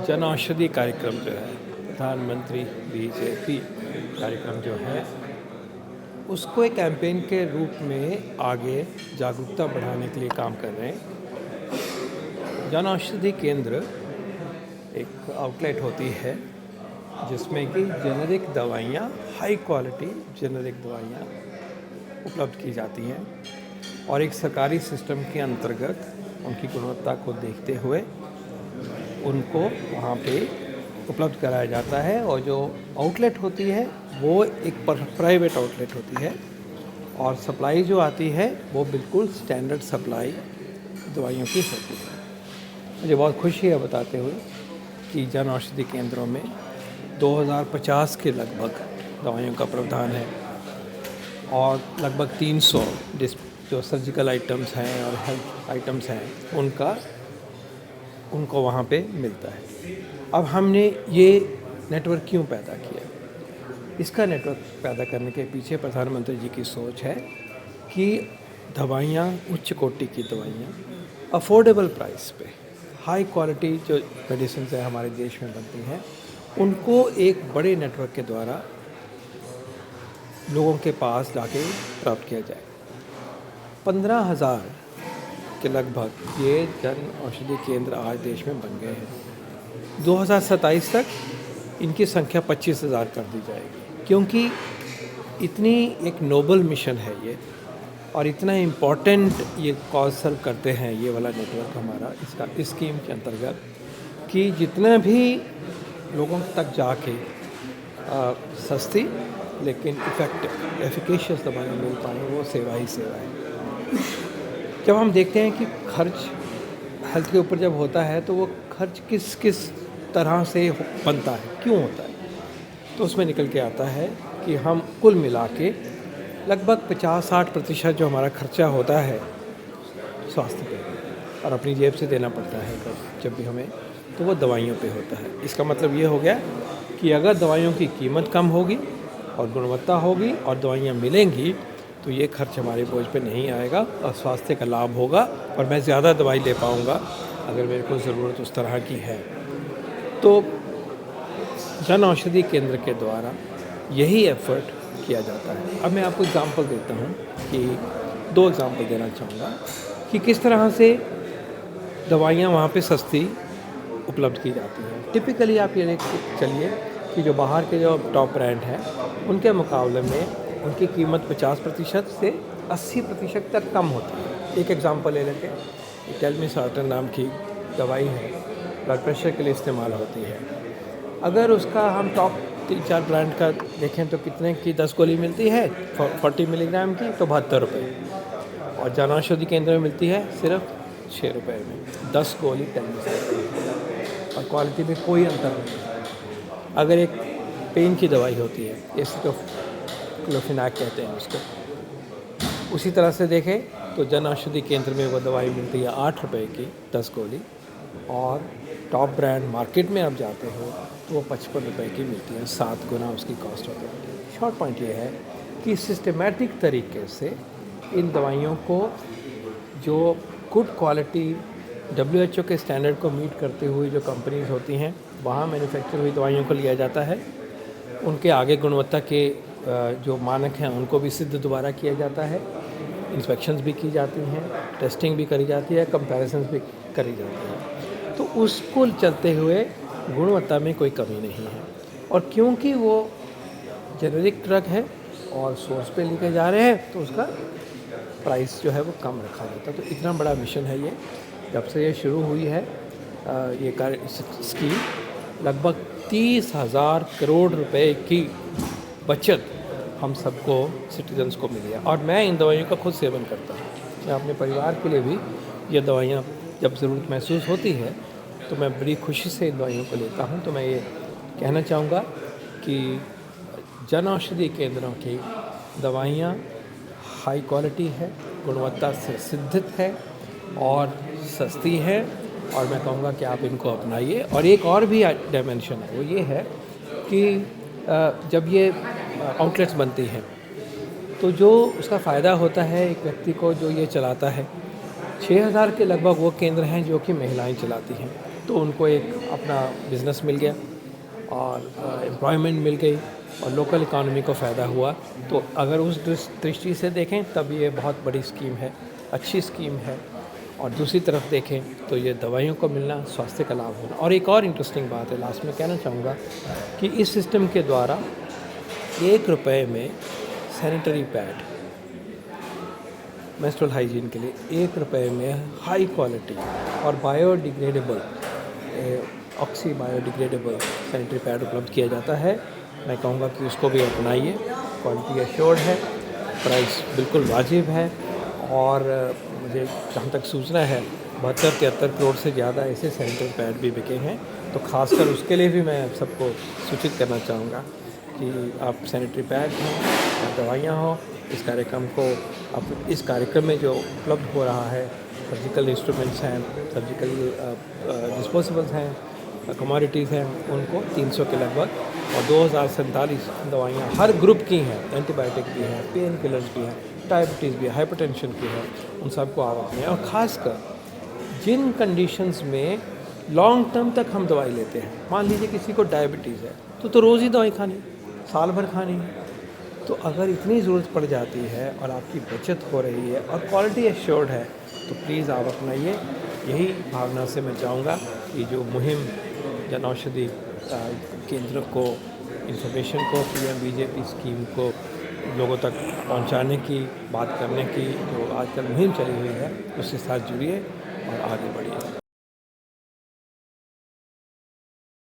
जन औषधि कार्यक्रम जो है, प्रधानमंत्री बीजेपी कार्यक्रम जो है, उसको एक कैंपेन के रूप में आगे जागरूकता बढ़ाने के लिए काम कर रहे हैं। जन औषधि केंद्र एक आउटलेट होती है जिसमें कि जेनेरिक दवाइयाँ, हाई क्वालिटी जेनेरिक दवाइयाँ उपलब्ध की जाती हैं और एक सरकारी सिस्टम के अंतर्गत उनकी गुणवत्ता को देखते हुए उनको वहाँ पे उपलब्ध कराया जाता है। और जो आउटलेट होती है वो एक प्राइवेट आउटलेट होती है और सप्लाई जो आती है वो बिल्कुल स्टैंडर्ड सप्लाई दवाइयों की होती है। मुझे बहुत खुशी है बताते हुए कि जन औषधि केंद्रों में 2050 के लगभग दवाइयों का प्रावधान है और लगभग 300 जो सर्जिकल आइटम्स हैं और हेल्थ आइटम्स हैं उनको वहाँ पे मिलता है। अब हमने ये नेटवर्क क्यों पैदा किया? इसका नेटवर्क पैदा करने के पीछे प्रधानमंत्री जी की सोच है कि दवाइयाँ, उच्च कोटि की दवाइयाँ अफोर्डेबल प्राइस पे, हाई क्वालिटी जो मेडिसिन है हमारे देश में बनती हैं, उनको एक बड़े नेटवर्क के द्वारा लोगों के पास जाके प्राप्त किया जाए। 15,000 के लगभग ये जन औषधि केंद्र आज देश में बन गए हैं। 2027 तक इनकी संख्या 25,000 कर दी जाएगी, क्योंकि इतनी एक नोबल मिशन है ये और इतना इम्पोर्टेंट ये कॉज सर्व करते हैं ये वाला नेटवर्क हमारा इस स्कीम के अंतर्गत कि जितना भी लोगों तक जाके सस्ती लेकिन इफ़ेक्टिव एफिकेशियस दवाइयाँ मिल पाएँ, वो सेवा ही सेवा है। जब हम देखते हैं कि खर्च हेल्थ के ऊपर जब होता है तो वो खर्च किस किस तरह से बनता है, क्यों होता है, तो उसमें निकल के आता है कि हम कुल मिला के लगभग 50-60% जो हमारा खर्चा होता है स्वास्थ्य पे और अपनी जेब से देना पड़ता है जब भी हमें, तो वो दवाइयों पे होता है। इसका मतलब ये हो गया कि अगर दवाइयों की कीमत कम होगी और गुणवत्ता होगी और दवाइयाँ मिलेंगी तो ये खर्च हमारे बोझ पे नहीं आएगा और स्वास्थ्य का लाभ होगा और मैं ज़्यादा दवाई ले पाऊँगा अगर मेरे को ज़रूरत उस तरह की है। तो जन औषधि केंद्र के द्वारा यही एफर्ट किया जाता है। अब मैं आपको एग्ज़ाम्पल देता हूँ कि 2 एग्ज़ाम्पल देना चाहूँगा कि किस तरह से दवाइयाँ वहाँ पे सस्ती उपलब्ध की जाती हैं। टिपिकली आप ये चलिए कि जो बाहर के जो टॉप ब्रांड हैं उनके मुकाबले में उनकी कीमत 50% से 80% तक कम होती है। एक एग्ज़ाम्पल ले लेते हैं, टेलमिसार्टन नाम की दवाई है, ब्लड प्रेशर के लिए इस्तेमाल होती है। अगर उसका हम टॉप 3-4 ब्रांड का देखें तो कितने की 10 गोली मिलती है 40 मिलीग्राम की, तो 72 रुपये, और जन औषधि केंद्र में मिलती है सिर्फ 6 रुपये में 10 गोली टेलमिसार्टन, और क्वालिटी में कोई अंतर नहीं है। अगर एक पेन की दवाई होती है, इस तो क्लोफिनाक कहते हैं उसको, उसी तरह से देखें तो जन औषधि केंद्र में वो दवाई मिलती है 8 रुपये की 10 गोली, और टॉप ब्रांड मार्केट में आप जाते हो तो वो 55 रुपये की मिलती है, 7 गुना उसकी कॉस्ट होती है। शॉर्ट पॉइंट ये है कि सिस्टमेटिक तरीके से इन दवाइयों को जो गुड क्वालिटी WHO के स्टैंडर्ड को मीट करते हुए जो कंपनीज होती हैं वहाँ मैन्युफैक्चर हुई दवाइयों को लिया जाता है, उनके आगे गुणवत्ता के जो मानक हैं उनको भी सिद्ध दोबारा किया जाता है, इंस्पेक्शंस भी की जाती हैं, टेस्टिंग भी करी जाती है, कंपैरिजंस भी करी जाती है। तो उसको चलते हुए गुणवत्ता में कोई कमी नहीं है, और क्योंकि वो जेनेरिक ड्रग है और सोर्स पे लेके जा रहे हैं तो उसका प्राइस जो है वो कम रखा जाता है। तो इतना बड़ा मिशन है ये, जब से ये शुरू हुई है ये कार्य स्कीम, लगभग 30,000 करोड़ रुपए की बचत हम सबको सिटीजन्स को मिली है। और मैं इन दवाइयों का खुद सेवन करता हूँ, मैं अपने परिवार के लिए भी ये दवाइयाँ जब ज़रूरत महसूस होती है तो मैं बड़ी खुशी से इन दवाइयों को लेता हूँ। तो मैं ये कहना चाहूँगा कि जन औषधि केंद्रों की दवाइयाँ हाई क्वालिटी है, गुणवत्ता से सिद्धित है और सस्ती है, और मैं कहूँगा कि आप इनको अपनाइए। और एक और भी डायमेंशन है, वो ये है कि जब ये आउटलेट्स बनती हैं तो जो उसका फ़ायदा होता है एक व्यक्ति को जो ये चलाता है, 6,000 के लगभग वो केंद्र हैं जो कि महिलाएं चलाती हैं, तो उनको एक अपना बिज़नेस मिल गया और एम्प्लॉयमेंट मिल गई और लोकल इकॉनमी को फ़ायदा हुआ। तो अगर उस दृष्टि से देखें तब ये बहुत बड़ी स्कीम है, अच्छी स्कीम है। और दूसरी तरफ देखें तो ये दवाइयों को मिलना, स्वास्थ्य का लाभ होना। और एक और इंटरेस्टिंग बात है, लास्ट में कहना चाहूँगा कि इस सिस्टम के द्वारा 1 रुपये में सैनिटरी पैड मेंस्ट्रुअल हाइजीन के लिए 1 रुपये में हाई क्वालिटी और biodegradable oxy biodegradable sanitary pad उपलब्ध किया जाता है। मैं कहूँगा कि उसको भी अपनाइए, क्वालिटी एश्योर्ड है, प्राइस बिल्कुल वाजिब है। और मुझे जहाँ तक सूचना है 72-73 करोड़ से ज़्यादा ऐसे सैनिटरी पैड भी बिके हैं। तो ख़ासकर उसके लिए भी मैं सबको सूचित करना चाहूँगा कि आप सैनिटरी पैड हों, दवाइयाँ हों, इस कार्यक्रम को अब इस कार्यक्रम में जो उपलब्ध हो रहा है, सर्जिकल इंस्ट्रूमेंट्स हैं, सर्जिकल डिस्पोजेबल्स हैं, कमोडिटीज़ हैं, उनको 300 के लगभग और 2047 दवाइयाँ हर ग्रुप की हैं, एंटीबायोटिक भी हैं, पेन किलर्स भी हैं, डायबिटीज़ भी है, हाइपरटेंशन की है, उन सबको आप अपने। और ख़ासकर जिन कंडीशंस में लॉन्ग टर्म तक हम दवाई लेते हैं, मान लीजिए किसी को डायबिटीज़ है तो रोज़ ही दवाई खानी, साल भर खानी है। तो अगर इतनी ज़रूरत पड़ जाती है और आपकी बचत हो रही है और क्वालिटी एश्योर्ड है तो प्लीज़ आप अपनाइए। यही भावना से मैं चाहूँगा कि जो मुहिम जन औषधि केंद्र को, इंफॉर्मेशन को, पीएम बीजेपी स्कीम को लोगों तक पहुंचाने की, बात करने की जो आजकल मुहिम चली हुई है, उसके साथ जुड़िए और आगे बढ़िए।